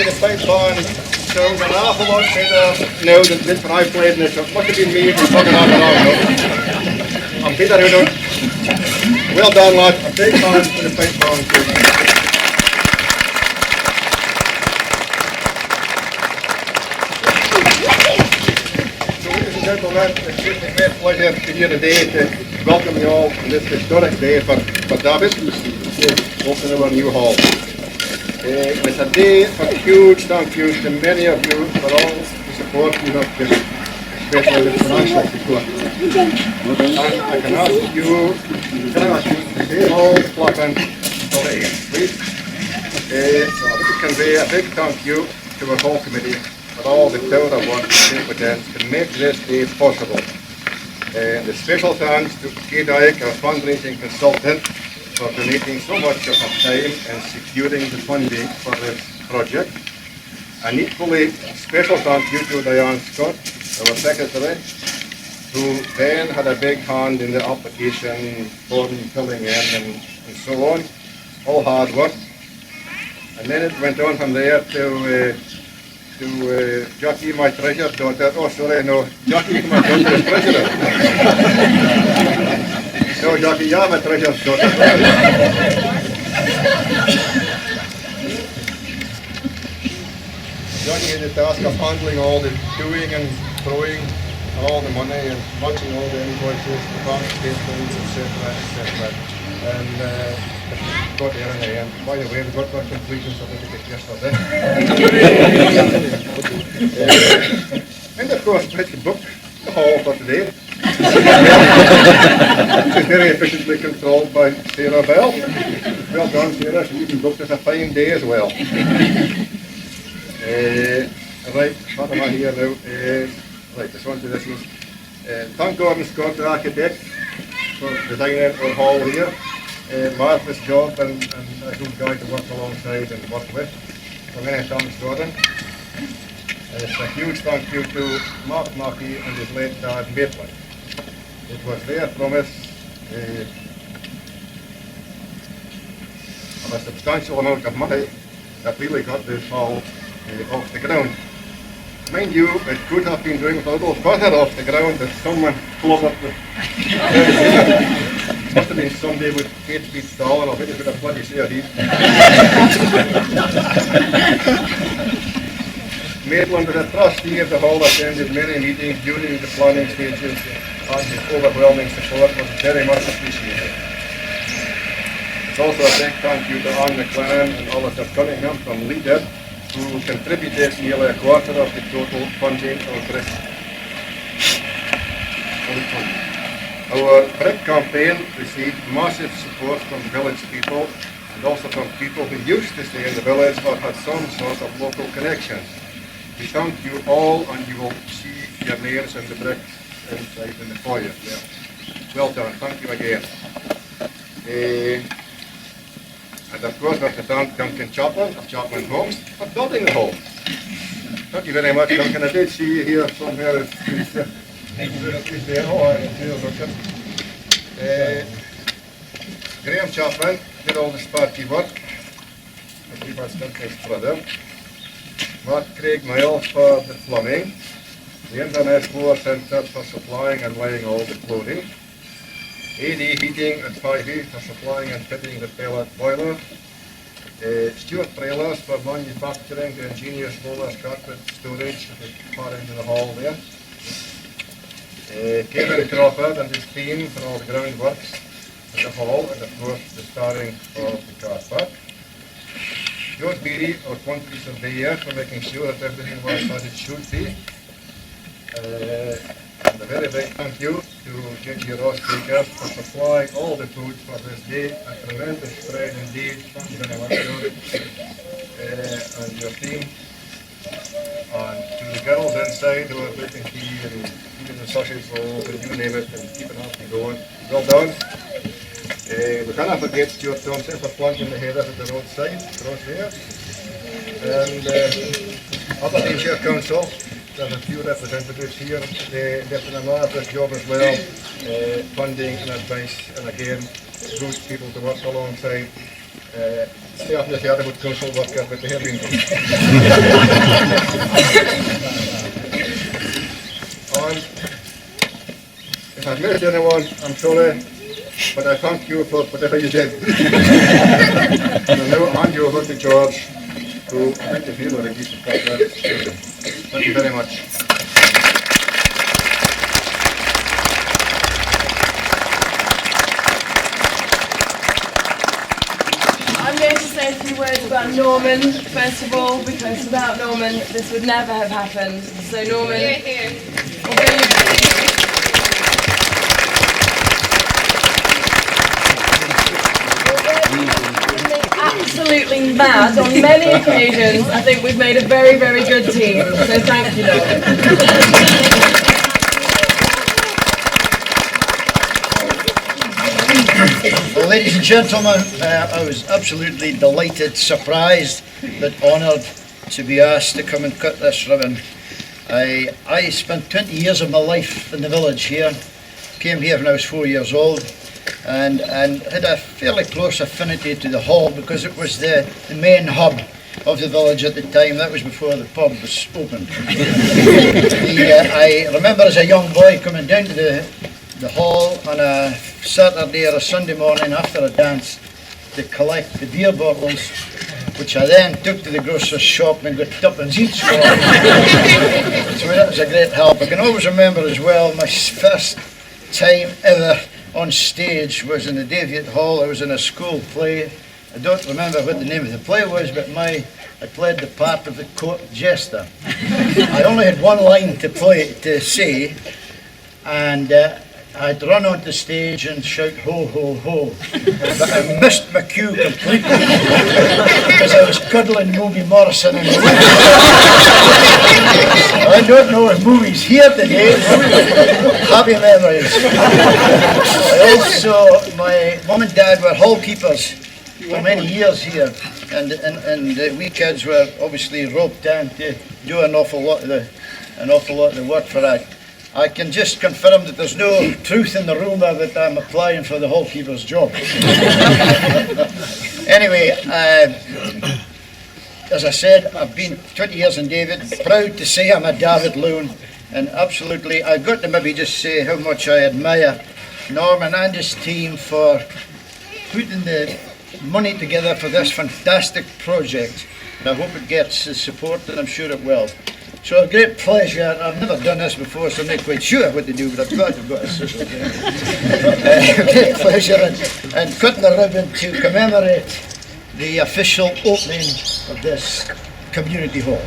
the pipe band sounds an awful lot better now than this when I played in it. So it must have been me for fucking off around. I'm Peter Hoodon. Well done, lad. A big hand for the pipe band too. Gentlemen, it's a great pleasure to be here today to welcome you all on this historic day for Daviot, opening our new hall. It's a day of huge thank you to many of you for all the support you have given, especially the financial support. And I can ask you to say all the clapping for the end, please. To convey a big thank you to our whole committee for all the tower of work they put in to make this day possible. The special thanks to Daviot, our fundraising consultant, for donating so much of her time and securing the funding for this project. An equally special thank you to Diane Scott, our secretary, who then had a big hand in the application, form filling in and so on. All hard work. And then it went on from there to Jackie, my treasure daughter. Oh, sorry, no, Jackie, my daughter is treasurer. No, Jackie, you're my treasure daughter. Jackie had the task of handling all the doing and throwing all the money and watching all the invoices, the bank statements, etc., etc. And got there in the end. By the way, we got our completion certificate yesterday. And of course, Richard booked the hall for today. Which is very efficiently controlled by Sarah Bell. Well done, Sarah. She even booked us a fine day as well. Right, what am I here now? Right, this one to this one. Thank Gordon Scott, the architect, for designing our hall here. Marvellous job and a good guy to work alongside and work with. So many thanks, Gordon. It's a huge thank you to Mark Mackey and his late dad, Maitland. It was their promise of a substantial amount of money that really got this hall off the ground. Mind you, it could have been doing with a little further off the ground if someone clobbered the must have been somebody with 8 feet tall, and I think it's got a bloody share heat. Maitland was a trustee of the hall, attended many meetings during the planning stages, and his overwhelming support was very much appreciated. It's also a big thank you to Anne McLaren and Alistair Cunningham from Leader, who contributed nearly a quarter of the total funding of this. Our brick campaign received massive support from village people and also from people who used to stay in the village or had some sort of local connections. We thank you all, and you will see your names in the bricks inside in the foyer there. Well done, thank you again. And of course we have to thank Duncan Chaplin of Chaplin Homes for building the home. Thank you very much, Duncan. I did see you here somewhere. Graham Chaplin did all the sparky work. I believe that's Duncan's brother. Mark Craig Miles for the plumbing. The Inverness Floor Centre for supplying and laying all the clothing. AD Heating at 5E for supplying and fitting the pellet boiler. Stuart Trailers for manufacturing the ingenious rollers carpet storage at the far end of the hall there. Kevin Crawford and his team for all the groundworks at the hall, and of course the starring of the car park. George Beattie, our quantity surveyor, for making sure that everything was as it should be. And a very big thank you to J.G. Ross Bakers for supplying all the food for this day. A tremendous spread indeed. Thank you very much, George, and your team. And to the girls inside who are making tea and eating the sausage rolls and you name it, and keeping it going. Well done. We cannot forget Stuart Thompson for planting the heather at the roadside, across there. And Aberdeenshire Council, there's a few representatives here. They've done a marvellous job as well, funding and advice, and again, good people to work alongside. Stay off this the other good social worker with the hair being done. And if I've missed anyone, I'm sorry, but I thank you for whatever you did. And now I'll hand you over to George, who I think if you were a decent partner. Thank you very much. I'm going to say a few words about Norman, first of all, because without Norman this would never have happened. So Norman, absolutely mad on many occasions, I think we've made a very, very good team. So thank you, Norman. Well, ladies and gentlemen, I was absolutely delighted, surprised, but honoured to be asked to come and cut this ribbon. I spent 20 years of my life in the village here, came here when I was 4 years old, and had a fairly close affinity to the hall because it was the main hub of the village at the time. That was before the pub was opened. I remember as a young boy coming down to the hall on a Saturday or a Sunday morning after a dance to collect the beer bottles, which I then took to the grocer's shop and got tuppence each for. So that was a great help. I can always remember as well my first time ever on stage was in the Daviot Hall. I was in a school play. I don't remember what the name of the play was, but I played the part of the court jester. I only had one line to say, and I'd run onto the stage and shout ho ho ho, but I missed my cue completely because I was cuddling Moby Morrison in the room. I don't know if Moby's here today. Happy memories. My mum and dad were hall keepers for many years here, and we kids were obviously roped down to do an awful lot of the work for that. I can just confirm that there's no truth in the rumour that I'm applying for the hall keeper's job. Anyway, as I said, I've been 20 years in David, proud to say I'm a David loon, and absolutely, I've got to maybe just say how much I admire Norman and his team for putting the money together for this fantastic project. I hope it gets the support, and I'm sure it will. So a great pleasure. I've never done this before, so I'm not quite sure what to do, but I'm glad I've got a sister there. Great pleasure and cutting the ribbon to commemorate the official opening of this community hall.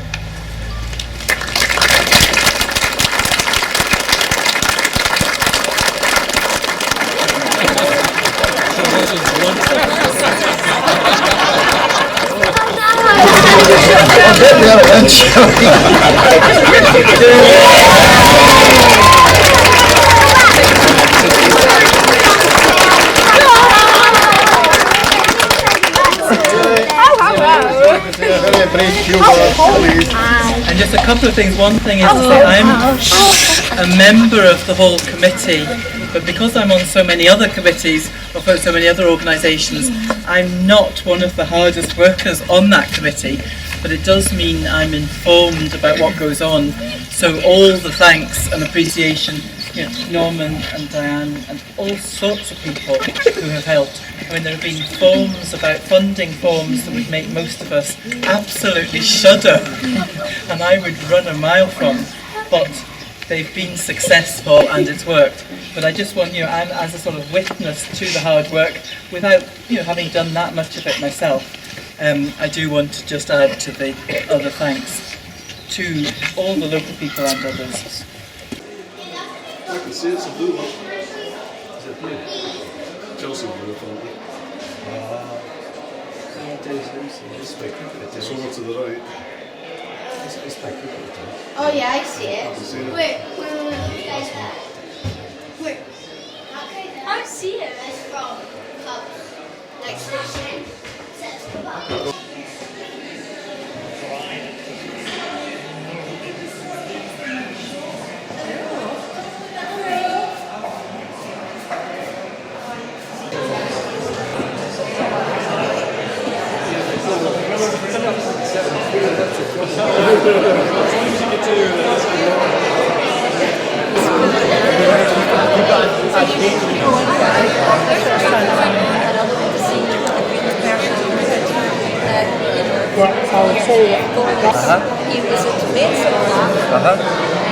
And just a couple of things. One thing is to say I'm a member of the whole committee, but because I'm on so many other committees or for so many other organisations, I'm not one of the hardest workers on that committee, but it does mean I'm informed about what goes on. So all the thanks and appreciation, Norman and Diane and all sorts of people who have helped. I mean, there have been forms about funding forms that would make most of us absolutely shudder, and I would run a mile from, but they've been successful and it's worked. But I just want, I'm as a sort of witness to the hard work, without, having done that much of it myself. I do want to just add to the other thanks to all the local people and others. I can see it's a blue one. Is it blue? Chelsea blue, probably. It's over to the right. It's by cricket. Oh yeah, I see it. I can see it. Wait. Wait. I see it. It's from like smashing. He was at the base of